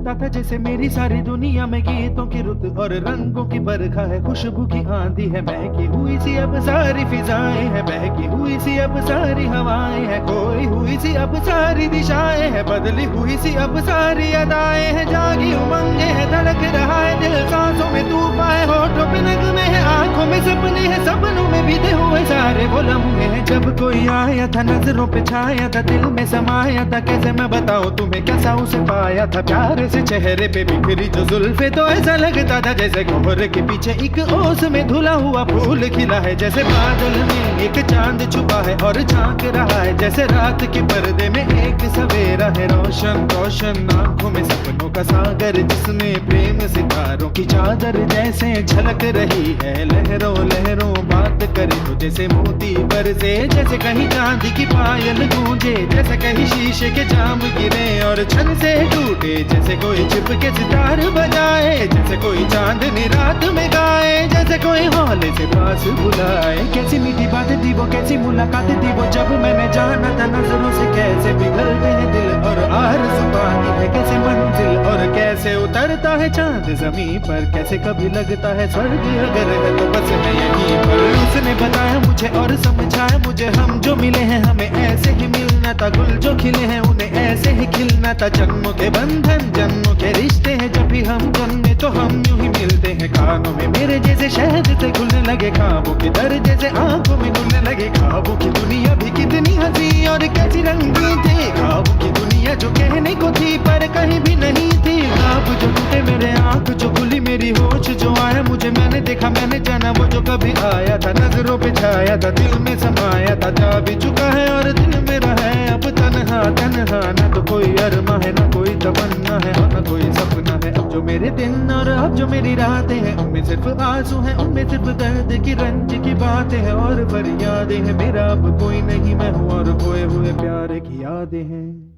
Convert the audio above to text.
लगता था जैसे मेरी सारी दुनिया में गीतों की रुत और रंगों की बरखा है, खुशबू की आंधी है, बहकी हुई सी अब सारी फिजाएं हैं, बहकी हुई सी अब सारी हवाएं हैं, खोई हुई सी अब सारी दिशाएं हैं, बदली हुई सी अब सारी अदाएं हैं, जागी उमंगे है, धड़क रहा है दिल, सांसों में तूफान है, होठों पे नगमे है, आंखों में सपने हैं, सपनों में बीते हुए सारे वो लम्हे हैं। जब कोई आया था नजरों पे छाया था, दिल में समाया था, कैसे मैं बताऊं तुम्हें कैसा उसे पाया था, प्यार से चेहरे पे बिखरी जो जुल्फे तो ऐसा लगता था जैसे कोहरे के पीछे एक ओस में धुला हुआ फूल खिला है, जैसे बादल में एक चांद छुपा है और झांक रहा है, जैसे रात के पर्दे में एक सवेरा है, रोशन रोशन आंखों में सपनों का सागर, जिसमें प्रेम सितारों की चादर जैसे झलक रही है, लहरों लहरों बात करे तो जैसे मोती बरसे, जैसे कहीं चांदी की पायल गूंजे, जैसे कहीं शीशे के जाम गिरे और छन से टूटे, जैसे कोई छिप के सितार बजाए, जैसे कोई चांदनी रात में गाए, जैसे कोई हौले से पास बुलाए। कैसी मीठी बातें थी वो, कैसी मुलाकातें थी वो, जब मैंने जाना था नजरों से कैसे पिघलते हैं दिल और आरज़ू पाती है कैसे मंजिल, और कैसे उतरता है चांद जमीन पर, कैसे कभी लगता है स्वर्ग अगर है तो बस मैं यहीं पर। उसने बताया मुझे और समझाया मुझे, हम जो मिले हैं हमें ऐसे ही मिलना था, गुल जो खिले हैं उन्हें ऐसे ही खिलना था, जन्मों के बंधन जन्मों के रिश्ते हैं, जब भी हम जन्मे तो हम यूं ही मिलते हैं, कानों में मेरे जैसे शहद से खुलने लगे ख्वाबों के दर, जैसे आंखों में घुलने लगे ख्वाबों की दुनिया भी कितनी हंसी और कैसी रंगीन थी, ख्वाबों की दुनिया जो कहने को थी पर कहीं भी नहीं थी, ख्वाब जो टूटे मेरे आंख जो खुली मेरी होश जो आया मुझे, मैंने देखा मैंने जाना वो जो कभी आया था, नजरों पे छाया था दिल में समाया था, जा भी चुका है और दिल मेरा है अब तन्हा तन्हा, ना तो कोई अरमा है ना कोई तमन्ना है और ना कोई सपना है, अब जो मेरे दिन और अब जो मेरी रातें हैं उनमें सिर्फ आंसू हैं, उनमें सिर्फ दर्द की रंज की बातें हैं और फरियादें हैं, मेरा अब कोई नहीं मैं हूँ और खोए हुए प्यार की यादें हैं।